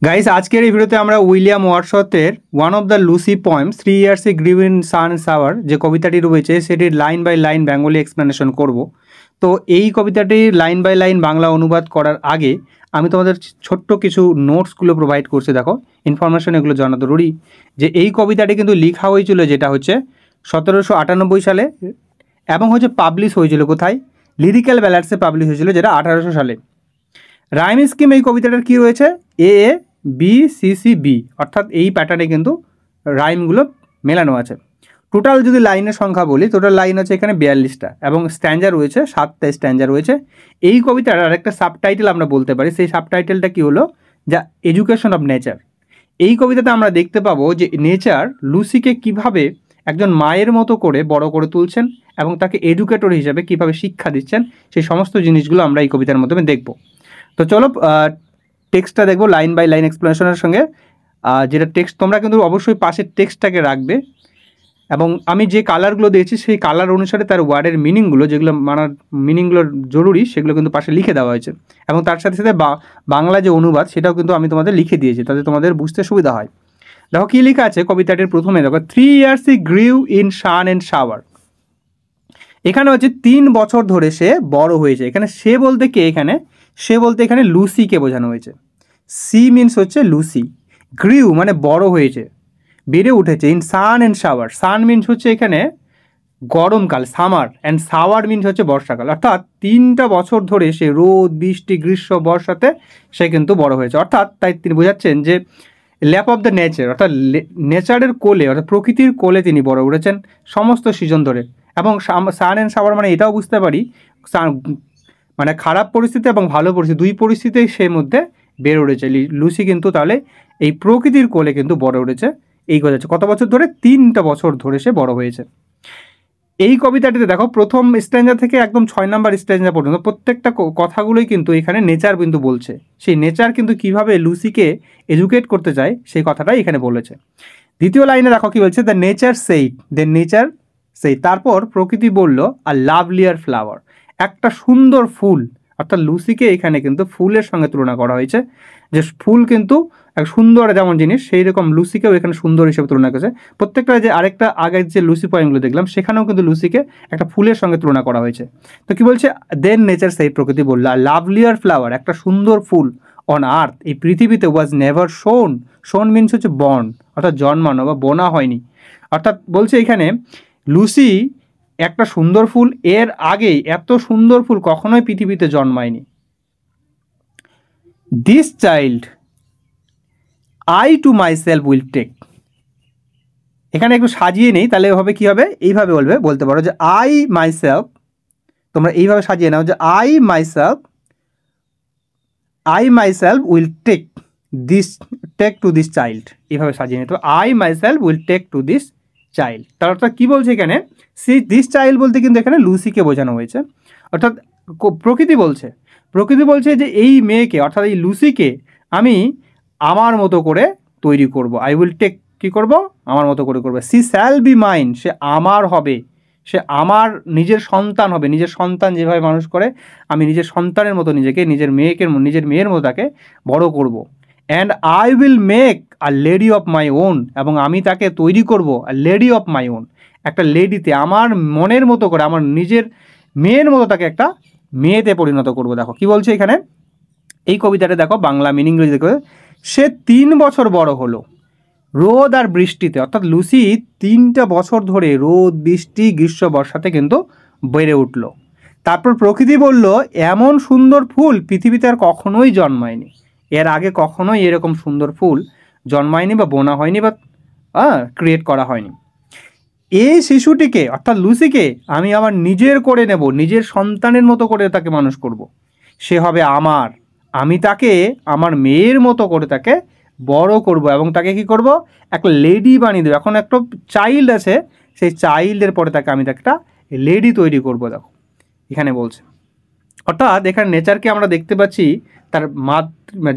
Guys, আজকের এই ভিডিওতে আমরা উইলিয়াম ওয়ার্ডসওয়ার্থের one of the Lucy poems 3 years a grew in sun shower যে কবিতাটি রয়েছে সেটির line by line Bengali explanation করব। তো এই কবিতাটির লাইন বাই লাইন বাংলা অনুবাদ করার আগে আমি তোমাদের ছোট্ট কিছু নোটসগুলো প্রোভাইড করছি। দেখো, ইনফরমেশন এগুলো জানা জরুরি যে এই কবিতাটি কিন্তু লেখা হয়েছিল যেটা হচ্ছে 1798 সালে এবং হচ্ছে পাবলিশ হয়েছিল কোথায়? লিরিক্যাল ব্যালান্সে পাবলিশ হয়েছিল, যেটা 1800 সালে। রাইম স্কিম এই কবিতাটার কী রয়েছে? এ A B C C B, অর্থাৎ এই প্যাটার্নে কিন্তু রাইমগুলো মেলানো আছে। টোটাল যদি লাইনের সংখ্যা বলি, টোটাল লাইন আছে এখানে 42টা এবং স্ট্যান্ডা রয়েছে 7টা স্ট্যান্ডা রয়েছে। এই কবিতার আরেকটা সাবটাইটেল আমরা বলতে পারি, সেই সাবটাইটেলটা কী হলো? যা এডুকেশন অফ নেচার। এই কবিতাতে আমরা দেখতে পাবো যে নেচার লুসিকে কিভাবে একজন মায়ের মতো করে বড় করে তুলছেন এবং তাকে এডুকেটর হিসেবে কিভাবে শিক্ষা দিচ্ছেন, সেই সমস্ত জিনিসগুলো আমরা এই কবিতার মাধ্যমে দেখব। তো চলো টেক্সটটা দেখবো লাইন বাই লাইন এক্সপ্লেনেশনের সঙ্গে। যেটা টেক্সট তোমরা কিন্তু অবশ্যই পাশের টেক্সটটাকে রাখবে এবং আমি যে কালারগুলো দিয়েছি সেই কালার অনুসারে তার ওয়ার্ডের মিনিংগুলো, যেগুলো মানার মিনিংগুলো জরুরি, সেগুলো কিন্তু পাশে লিখে দেওয়া হয়েছে এবং তার সাথে সাথে বাংলা যে অনুবাদ সেটাও কিন্তু আমি তোমাদের লিখে দিয়েছি, তাতে তোমাদের বুঝতে সুবিধা হয়। দেখো কী লেখা আছে কবিতাটির প্রথমে। দেখো, 3 years he grew in sun and shower। এখানে হচ্ছে 3 বছর ধরে সে বড় হয়েছে। এখানে সে বলতে কে? সে বলতে এখানে লুসিকে বোঝানো হয়েছে। সি মিনস হচ্ছে লুসি, গ্রিউ মানে বড় হয়েছে, বেড়ে উঠেছে। In sun and shower, sun means হচ্ছে এখানে গরমকাল, সামার, অ্যান্ড শাওয়ার মিনস হচ্ছে বর্ষাকাল। অর্থাৎ 3টা বছর ধরে সে রোদ, বৃষ্টি, গ্রীষ্ম, বর্ষাতে সে কিন্তু বড় হয়েছে। অর্থাৎ তাই তিনি বোঝাচ্ছেন যে ল্যাপ অফ দ্য নেচার, অর্থাৎ নেচারের কোলে, অর্থাৎ প্রকৃতির কোলে তিনি বড় উঠেছেন সমস্ত সিজন ধরে। এবং সান অ্যান্ড শাওয়ার মানে এটাও বুঝতে পারি মানে খারাপ পরিস্থিতি এবং ভালো পরিস্থিতি, দুই পরিস্থিতির সে মধ্যে বেড়ে উঠেছে লুসি। কিন্তু তাহলে এই প্রকৃতির কোলে কিন্তু বড় উঠেছে। এই কথা হচ্ছে কত বছর ধরে? 3টা বছর ধরে সে বড় হয়েছে। এই কবিতাটিতে দেখো প্রথম স্ট্যান্জা থেকে একদম 6 নম্বর স্ট্যান্জা পর্যন্ত প্রত্যেকটা কথাগুলোই কিন্তু এখানে নেচার কিন্তু বলছে। সেই নেচার কিন্তু কিভাবে লুসিকে এডুকেট করতে চায় সেই কথাটাই এখানে বলেছে। দ্বিতীয় লাইনে দেখো কি বলছে, the nature said, the nature সেই, তারপর প্রকৃতি বলল আ লাভলিয়ার ফ্লাওয়ার, একটা সুন্দর ফুল। অর্থাৎ লুসিকে এখানে কিন্তু ফুলের সঙ্গে তুলনা করা হয়েছে, যে ফুল কিন্তু এক সুন্দর যেমন জিনিস, সেই রকম লুসিকেও এখানে সুন্দর হিসেবে তুলনা করেছে। প্রত্যেকটা যে আরেকটা আগের যে লুসি পয়েন্টগুলো দেখলাম সেখানেও কিন্তু লুসিকে একটা ফুলের সঙ্গে তুলনা করা হয়েছে। তো কি বলছে? দেন নেচার সেই, প্রকৃতি বলল আ লাভলিয়ার ফ্লাওয়ার, একটা সুন্দর ফুল অন আর্থ, এই পৃথিবীতে ওয়াজ নেভার শোন। শোন মিনস হচ্ছে বর্ন, অর্থাৎ জন্মানো বা বোনা হয়নি। অর্থাৎ বলছে এখানে লুসি একটা সুন্দর ফুল, এর আগে এত সুন্দর ফুল কখনোই পৃথিবীতে জন্মায়নি। This child I to myself will take, এখানে একটু সাজিয়ে নেই, তাহলে হবে কি হবে? এইভাবে বলতে পারো যে আই মাই সেলফ, তোমরা এইভাবে সাজিয়ে নাও যে I myself will take to this child, এইভাবে সাজিয়ে নিতে হবে। I myself will take to this child. তার অর্থাৎ কী বলছে এখানে? দিস চাইল্ড বলতে কিন্তু এখানে লুসিকে বোঝানো হয়েছে। অর্থাৎ প্রকৃতি বলছে যে এই মেয়েকে, অর্থাৎ এই লুসিকে আমি আমার মতো করে তৈরি করব। আই উইল টেক, কী করব? আমার মতো করে করবে। সি শ্যাল বি মাইন, সে আমার হবে, সে আমার নিজের সন্তান হবে। নিজের সন্তান যেভাবে মানুষ করে, আমি নিজের সন্তানের মতো নিজেকে, নিজের মেয়ের মতো তাকে বড় করব। And I will make a lady of my own, এবং আমি তাকে তৈরি করব আ লেডি অফ মাই ওন, একটা লেডিতে, আমার মনের মতো করে, আমার নিজের মেয়ের মতো তাকে একটা মেয়েতে পরিণত করব। দেখো কি বলছে এখানে এই কবিতাটা, দেখো বাংলা মিনিংগুলো দেখো। সে 3 বছর বড় হলো রোদ আর বৃষ্টিতে, অর্থাৎ লুসি 3টা বছর ধরে রোদ, বৃষ্টি, গ্রীষ্ম, বর্ষাতে কিন্তু বেড়ে উঠলো। তারপর প্রকৃতি বলল এমন সুন্দর ফুল পৃথিবীতে আর কখনোই জন্মায়নি, এর আগে কখনোই এরকম সুন্দর ফুল জন্মায়নি বা বোনা হয়নি বা ক্রিয়েট করা হয়নি। এই শিশুটিকে, অর্থাৎ লুসিকে, আমি আমার নিজের করে নেব, নিজের সন্তানের মতো করে তাকে মানুষ করব। সে হবে আমার, আমি তাকে আমার মেয়ের মতো করে তাকে বড় করব এবং তাকে কি করব? একটা লেডি বানিয়ে দেবো। এখন একটা চাইল্ড আছে, সেই চাইল্ডের পরে তাকে আমি একটা লেডি তৈরি করব। দেখো এখানে বলছে, অর্থাৎ এখানে নেচারকে আমরা দেখতে পাচ্ছি তার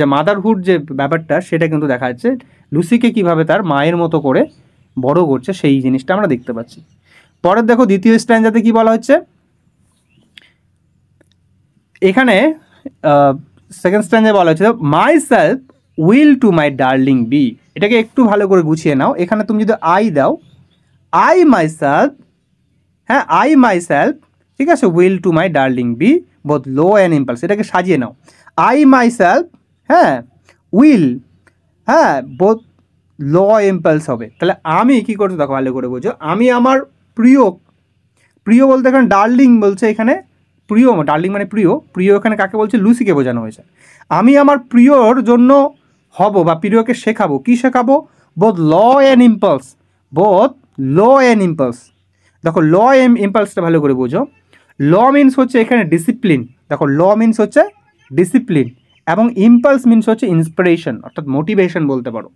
যে মাদারহুড যে ব্যাপারটা, সেটা কিন্তু দেখা যাচ্ছে লুসিকে কিভাবে তার মায়ের মতো করে বড় করছে, সেই জিনিসটা আমরা দেখতে পাচ্ছি। পরের দেখো দ্বিতীয় স্ট্যান্জাতে কি বলা হচ্ছে, এখানে সেকেন্ড স্ট্যান্ডে বলা হচ্ছে myself will to my darling be. এটাকে একটু ভালো করে গুছিয়ে নাও। এখানে তুমি যদি আই দাও, আই মাইসেলফ, হ্যাঁ আই মাইসেলফ, ঠিক আছে, will to my darling be both law and impulse. এটাকে সাজিয়ে নাও, আই মাইসেলফ, হ্যাঁ উইল, হ্যাঁ বোথ লো ইম্পালস হবে। তাহলে আমি কী করতে দেখো ভালো করে বোঝো, আমি আমার প্রিয়, প্রিয় বলতে এখানে ডার্লিং বলছে, এখানে প্রিয়, ডার্লিং মানে প্রিয়, প্রিয় এখানে কাকে বলছে, লুসিকে বোঝানো হয়েছে। আমি আমার প্রিয়র জন্য হব বা প্রিয়কে শেখাবো, কি শেখাবো, both law and impulse, both law and impulse. দেখো ল ইম্পালসটা ভালো করে বোঝো। ল মিনস হচ্ছে এখানে ডিসিপ্লিন, দেখো ল মিনস হচ্ছে ডিসিপ্লিন, এবং ইম্পালস মিনস হচ্ছে ইন্সপিরেশন, অর্থাৎ মোটিভেশন বলতে পারো।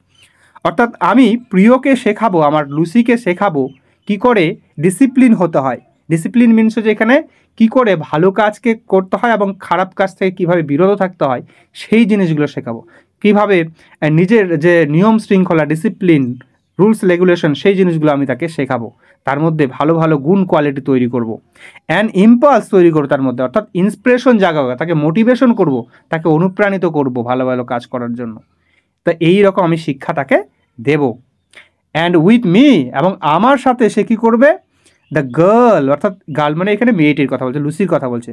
অর্থাৎ আমি প্রিয়কে শেখাবো, আমার লুসিকে শেখাবো কি করে ডিসিপ্লিন হতে হয়। ডিসিপ্লিন মিনস হচ্ছে এখানে কি করে ভালো কাজকে করতে হয় এবং খারাপ কাজ থেকে কীভাবে বিরত থাকতে হয় সেই জিনিসগুলো শেখাবো। কীভাবে নিজের যে নিয়ম শৃঙ্খলা, ডিসিপ্লিন, রুলস রেগুলেশন, সেই জিনিসগুলো আমি তাকে শেখাবো। তার মধ্যে ভালো ভালো গুণ কোয়ালিটি তৈরি করব, অ্যান্ড ইম্পালস তৈরি করবো তার মধ্যে, অর্থাৎ ইন্সপিরেশন জাগাবো, তাকে মোটিভেশন করব, তাকে অনুপ্রাণিত করব ভালো ভালো কাজ করার জন্য। তো এই রকম আমি শিক্ষা তাকে দেব। অ্যান্ড উইথ মি, এবং আমার সাথে সে কী করবে, দ্য গার্ল, অর্থাৎ গার্ল মানে এখানে মেয়েটির কথা বলছে, লুসির কথা বলছে,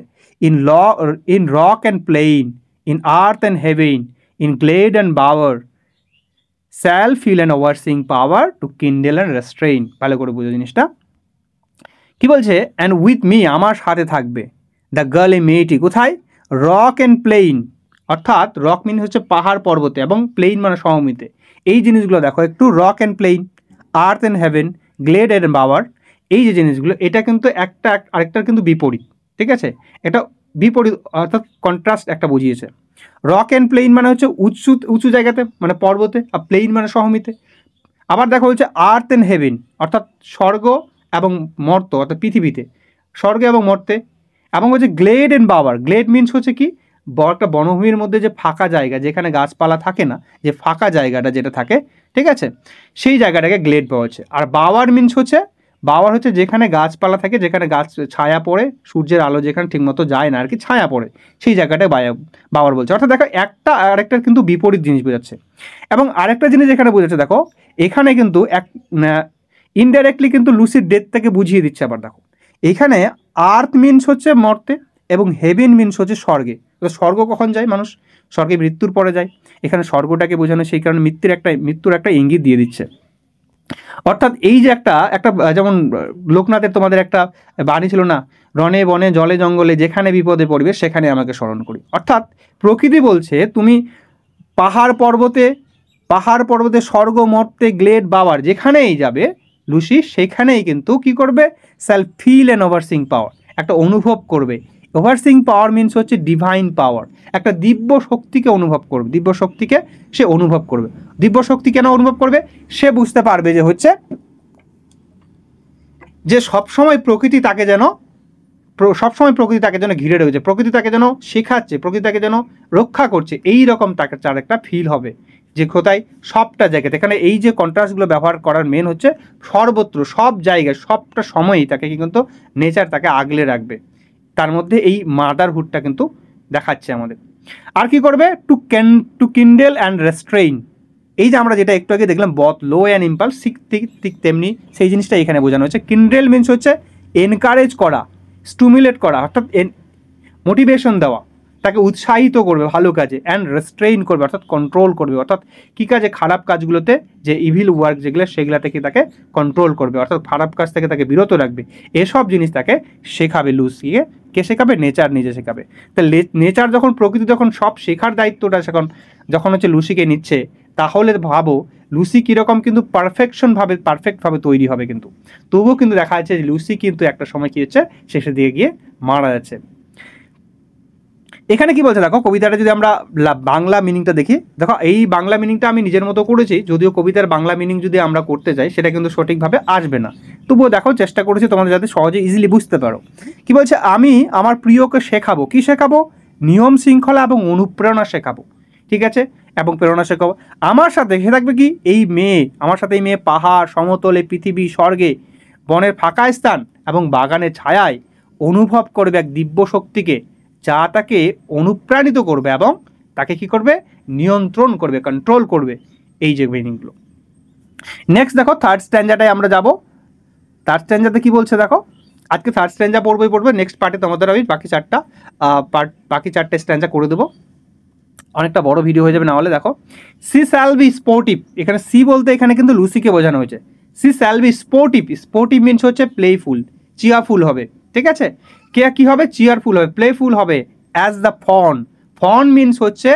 in rock and plain, in earth and heaven, in glade and bower, shall feel and overseeing power to kindle and restrain. ভালো করে বুঝো জিনিসটা কী বলছে। অ্যান্ড উইথ মি, আমার সাথে থাকবে, দ্য গার্ল, এই মেয়েটি কোথায়, রক অ্যান্ড প্লেইন, অর্থাৎ রক মিন হচ্ছে পাহাড় পর্বতে, এবং প্লেইন মানে সমভূমিতে। এই জিনিসগুলো দেখো একটু, rock and plain, earth and heaven, glade and bower, এই যে জিনিসগুলো, এটা কিন্তু একটা আরেকটার কিন্তু বিপরীত, ঠিক আছে, এটা বিপরীত অর্থাৎ কন্ট্রাস্ট একটা বুঝিয়েছে। রক অ্যান্ড প্লেইন মানে হচ্ছে উঁচু উঁচু জায়গাতে মানে পর্বতে, আর প্লেইন মানে সমভূমিতে। আবার দেখো হচ্ছে আর্থ অ্যান্ড হেভেন, অর্থাৎ স্বর্গ এবং মর্ত, অর্থাৎ পৃথিবীতে, স্বর্গে এবং মর্তে। এবং হচ্ছে গ্লেড অ্যান্ড বাওয়ার, গ্লেড মিনস হচ্ছে কি, একটা বনভূমির মধ্যে যে ফাঁকা জায়গা, যেখানে গাছপালা থাকে না, যে ফাঁকা জায়গাটা যেটা থাকে, ঠিক আছে, সেই জায়গাটাকে গ্লেড বলা হচ্ছে। আর বাওয়ার মিনস হচ্ছে, বাওয়ার হচ্ছে যেখানে গাছপালা থাকে, যেখানে গাছ ছায়া পড়ে, সূর্যের আলো যেখানে ঠিকমতো যায় না আর কি, ছায়া পড়ে, সেই জায়গাটায় বাওয়ার বলছে। অর্থাৎ দেখো একটা আরেকটার কিন্তু বিপরীত জিনিস বোঝাচ্ছে। এবং আরেকটা জিনিস এখানে বোঝাচ্ছে, দেখো এখানে কিন্তু ইনডাইরেক্টলি কিন্তু লুসির ডেথ থেকে বুঝিয়ে দিচ্ছে। আবার দেখো এখানে আর্থ মিনস হচ্ছে মর্তে, এবং হেভেন মিনস হচ্ছে স্বর্গে। তো স্বর্গ কখন যায় মানুষ, স্বর্গে মৃত্যুর পরে যায়। এখানে স্বর্গটাকে বোঝানো, সেই কারণে মৃত্যুর একটা ইঙ্গিত দিয়ে দিচ্ছে। অর্থাৎ এই যে একটা যেমন লোকনাথের তোমাদের একটা বাণী ছিল না, রণে বনে জলে জঙ্গলে যেখানে বিপদে পড়বে সেখানে আমাকে স্মরণ করি। অর্থাৎ প্রকৃতি বলছে তুমি পাহাড় পর্বতে স্বর্গ মর্তে গ্লেড বাওয়ার যেখানেই যাবে লুসি, সেখানেই কিন্তু কি করবে, সেলফ ফিল অ্যান্ড ওভারসিং পাওয়ার, একটা অনুভব করবে। ওভারসিং পাওয়ার মিনস হচ্ছে ডিভাইন পাওয়ার, একটা দিব্য শক্তিকে অনুভব করবে, দিব্য শক্তিকে সে অনুভব করবে। দিব্য শক্তি কেন অনুভব করবে, সে বুঝতে পারবে যে হচ্ছে যে সবসময় প্রকৃতি তাকে যেন ঘিরে রয়েছে, প্রকৃতি তাকে যেন শেখাচ্ছে, প্রকৃতি তাকে যেন রক্ষা করছে, এই রকম তাকে তার একটা ফিল হবে যে কোথায়, সবটা জায়গাতে। এখানে এই যে কন্ট্রাস্টগুলো ব্যবহার করার মেন হচ্ছে সর্বত্র, সব জায়গায়, সবটা সময়ই তাকে কিন্তু নেচার তাকে আগলে রাখবে। তার মধ্যে এই মাদারহুডটা কিন্তু দেখাচ্ছে আমাদের। আর কি করবে, টু কিন্ডেল অ্যান্ড রেস্ট্রেইন, এই যে আমরা যেটা একটু আগে দেখলাম বথ লো অ্যান্ড ইম্পালস, ঠিক তেমনি সেই জিনিসটা এখানে বোঝানো হচ্ছে। কিন্ডেল মিনস হচ্ছে এনকারেজ করা, স্টিমুলেট করা, অর্থাৎ মোটিভেশন দেওয়া, তাকে উৎসাহিত করবে ভালো কাজে। অ্যান্ড রেস্ট্রেইন করবে অর্থাৎ কন্ট্রোল করবে, অর্থাৎ কী কাজে, খারাপ কাজগুলোতে, যে ইভিল ওয়ার্ক যেগুলো সেগুলো থেকে তাকে কন্ট্রোল করবে, অর্থাৎ খারাপ কাজ থেকে তাকে বিরত রাখবে। এসব জিনিস তাকে শেখাবে লুসিকে। কে শেখাবে, নেচার নিজে শেখাবে। তা নেচার যখন, প্রকৃতি যখন সব শেখার দায়িত্বটা যখন হচ্ছে লুসিকে নিচ্ছে, তাহলে ভাবো লুসি কীরকম কিন্তু পারফেক্টভাবে তৈরি হবে। কিন্তু তবুও কিন্তু দেখা যাচ্ছে যে লুসি কিন্তু একটা সময় কী হচ্ছে, শেষের দিকে গিয়ে মারা যাচ্ছে। এখানে কি বলছে দেখো, কবিতাটা যদি আমরা বাংলা মিনিংটা দেখি, দেখো এই বাংলা মিনিংটা আমি নিজের মতো করেছি, যদিও কবিতার বাংলা মিনিং যদি আমরা করতে যাই সেটা কিন্তু সঠিকভাবে আসবে না, তবুও দেখো চেষ্টা করেছি তোমাদের যাতে সহজে ইজিলি বুঝতে পারো। কি বলছে, আমি আমার প্রিয়কে শেখাবো, কি শেখাবো, নিয়ম শৃঙ্খলা এবং অনুপ্রেরণা শেখাবো, ঠিক আছে, এবং প্রেরণা শেখাবো। আমার সাথে সে থাকবে কি, এই মেয়ে, আমার সাথে এই মেয়ে পাহাড়, সমতলে, পৃথিবী, স্বর্গে, বনের ফাঁকা স্থান এবং বাগানের ছায়ায় অনুভব করবে এক দিব্য শক্তিকে, যা তাকে অনুপ্রাণিত করবে এবং তাকে কি করবে, নিয়ন্ত্রণ করবে, কন্ট্রোল করবে, এই যে মিনিংগুলো। নেক্সট দেখো থার্ড স্ট্যান্ডাটায় আমরা যাব। থার্ড স্ট্যান্ডাতে কি বলছে দেখো, আজকে থার্ড স্ট্যান্ডা পড়বে, নেক্সট পার্টে তোমাদের আমি বাকি চারটে স্ট্যান্ডা করে দেবো, অনেকটা বড় ভিডিও হয়ে যাবে না হলে। দেখো সি শ্যাল বি স্পোর্টিভ, এখানে সি বলতে এখানে কিন্তু লুসিকে বোঝানো হয়েছে। She shall be sportive, sportive means হচ্ছে প্লেফুল, চিয়ারফুল হবে, ঠিক আছে। কে কি হবে, চিয়ারফুল হবে, প্লেফুল হবে, as the fawn. Fawn means হচ্ছে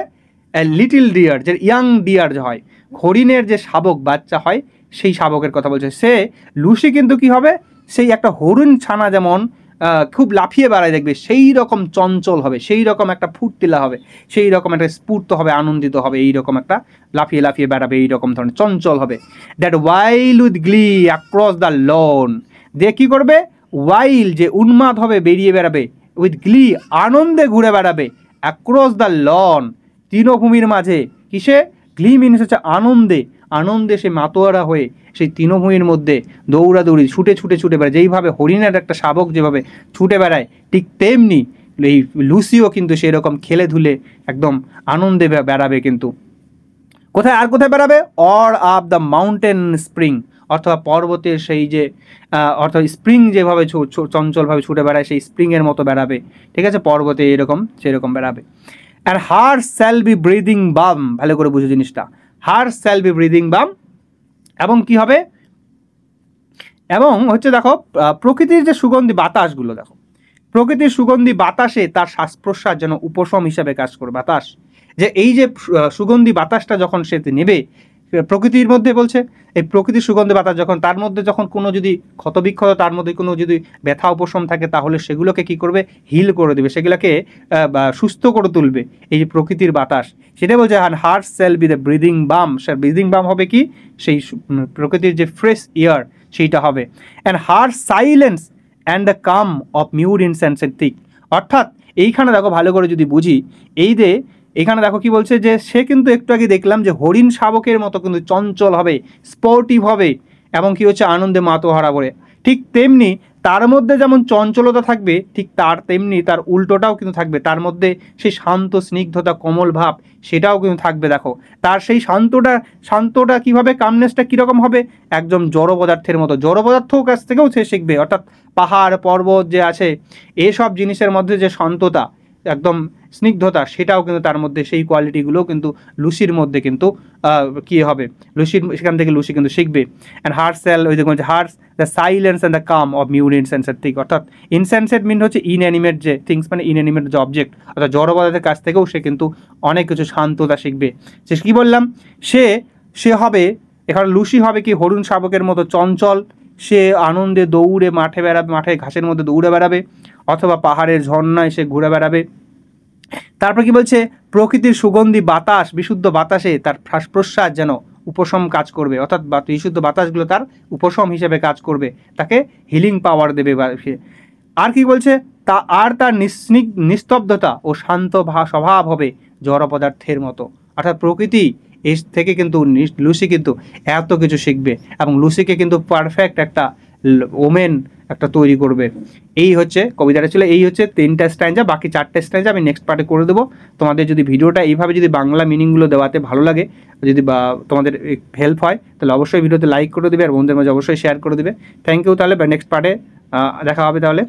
লিটিল ডিয়ার, যে ইয়াং ডিয়ার যে হয়, হরিণের যে শাবক বাচ্চা হয় সেই শাবকের কথা বলছে। সে লুসি কিন্তু কি হবে, সেই একটা হরিণ ছানা যেমন খুব লাফিয়ে বেড়ায় দেখবে, সেই রকম চঞ্চল হবে, সেই রকম একটা ফুর্তিলা হবে, সেই রকম একটা স্ফূর্ত হবে, আনন্দিত হবে, এই রকম একটা লাফিয়ে লাফিয়ে বেড়াবে, এই রকম ধরনের চঞ্চল হবে। That while with গ্লি across the lawn, দিয়ে কী করবে, ওয়াইল যে উন্মাদ হবে, বেরিয়ে বেড়াবে, উইথ গ্লি আনন্দে ঘুরে বেড়াবে, অ্যাক্রস দ্য লন তৃণভূমির মাঝে, কিসে, গ্লি মিনস হচ্ছে আনন্দে, আনন্দে সে মাতোয়ারা হয়ে সেই তৃণভূমির মধ্যে দৌড়াদৌড়ি ছুটে ছুটে ছুটে বেড়ায়, যেইভাবে হরিণের একটা শাবক যেভাবে ছুটে বেড়ায়, ঠিক তেমনি এই লুসিও কিন্তু সেই রকম খেলে ধুলে একদম আনন্দে বেড়াবে। কিন্তু কোথায়, আর কোথায় বেড়াবে, or up the mountain spring, অথবা পর্বতের সেই যে অর্থাৎ স্প্রিং যেভাবে চঞ্চলভাবে ছুটে বেড়ায়, সেই স্প্রিংয়ের মতো বেড়াবে, ঠিক আছে, পর্বতে এরকম সেরকম বেড়াবে। And her shall be breathing বাম, ভালো করে বুঝো জিনিসটা, হার শ্যাল বি ব্রিদিং বাম, এবং কি হবে, এবং হচ্ছে দেখো প্রকৃতির যে সুগন্ধি বাতাসগুলো, দেখো প্রকৃতির সুগন্ধি বাতাসে তার শ্বাস প্রশ্বাস যেন উপশম হিসাবে কাজ করে। বাতাস, যে এই যে সুগন্ধি বাতাসটা যখন সে নেবে প্রকৃতির মধ্যে, বলছে এই প্রকৃতির সুগন্ধি বাতাস যখন তার মধ্যে যখন কোনো যদি ক্ষতবিক্ষত, তার মধ্যে কোনো যদি ব্যথা উপশম থাকে, তাহলে সেগুলোকে কি করবে, হিল করে দেবে, সেগুলোকে সুস্থ করে তুলবে এই যে প্রকৃতির বাতাস। সেটা বলছে heart shall be the breathing বাম, সে ব্রিদিং বাম হবে কি, সেই প্রকৃতির যে ফ্রেশ এয়ার সেইটা হবে। And heart silence and the calm of mute ইনসেন্সের থিক, অর্থাৎ এইখানে দেখো ভালো করে যদি বুঝি, এই যে এখানে দেখো কি বলছে, যে সে কিন্তু একটু আগে দেখলাম যে হরিণ শাবকের মতো কিন্তু চঞ্চল হবে, স্পোর্টিভ হবে, এবং কি হচ্ছে আনন্দে মাতোহারা করে, ঠিক তেমনি তার মধ্যে যেমন চঞ্চলতা থাকবে, ঠিক তেমনি তার উল্টোটাও কিন্তু থাকবে, তার মধ্যে সেই শান্ত স্নিগ্ধতা কোমল ভাব সেটাও কিন্তু থাকবে। দেখো তার সেই শান্তটা কীভাবে, কামনেসটা কীরকম হবে, একদম জড় পদার্থের মতো, জড় পদার্থ কাছ থেকেও সে শিখবে, অর্থাৎ পাহাড় পর্বত যে আছে এসব জিনিসের মধ্যে যে শান্ততা, একদম স্নিগ্ধতা, সেটাও কিন্তু তার মধ্যে, সেই কোয়ালিটিগুলোও কিন্তু লুসির মধ্যে কিন্তু কী হবে, লুসির সেখান থেকে লুসি কিন্তু শিখবে। অ্যান্ড হার্ট শ্যাল, ওই দেখুন hearts the silence and the calm of mute insensate thing, অর্থাৎ ইনসেন্সেট মিন হচ্ছে ইনঅ্যানিমেট যে থিংস, মানে ইনঅ্যানিমেট যে অবজেক্ট, অর্থাৎ জড় পদার্থের কাছ থেকেও সে কিন্তু অনেক কিছু শান্ততা শিখবে। সে কী বললাম, সে হবে, এখানে লুসি হবে কি, হরিণ শাবকের মতো চঞ্চল, সে আনন্দে দৌড়ে মাঠে বেড়াবে, মাঠে ঘাসের মধ্যে দৌড়ে বেড়াবে, অথবা পাহাড়ের ঝর্ণায় সে ঘুরে বেড়াবে। তারপর কি বলছে, প্রকৃতির সুগন্ধি বাতাস, বিশুদ্ধ বাতাসে তার শ্বাস প্রশ্বাস যেন উপশম কাজ করবে, অর্থাৎ বিশুদ্ধ বাতাসগুলো তার উপশম হিসেবে কাজ করবে, তাকে হিলিং পাওয়ার দেবে। আর কি বলছে, তার নিস্তব্ধতা ও শান্ত স্বভাব হবে জড় পদার্থের মতো, অর্থাৎ প্রকৃতি এর থেকে কিন্তু লুসি কিন্তু এত কিছু শিখবে, এবং লুসিকে কিন্তু পারফেক্ট একটা ওমেন একটা তৈরি করবে। এই হচ্ছে কবিতাটা ছিল, এই হচ্ছে 3টা স্ট্যান্জা, বাকি 4টে স্ট্যান্জা আমি নেক্সট পার্টে করে দেবো। তোমাদের যদি ভিডিওটা এইভাবে যদি বাংলা মিনিংগুলো দেওয়াতে ভালো লাগে, যদি তোমাদের হেল্প হয়, তাহলে অবশ্যই ভিডিওতে লাইক করে দেবে, আর বন্ধুদের মাঝে অবশ্যই শেয়ার করে দেবে। থ্যাংক ইউ, তাহলে নেক্সট পার্টে দেখা হবে তাহলে।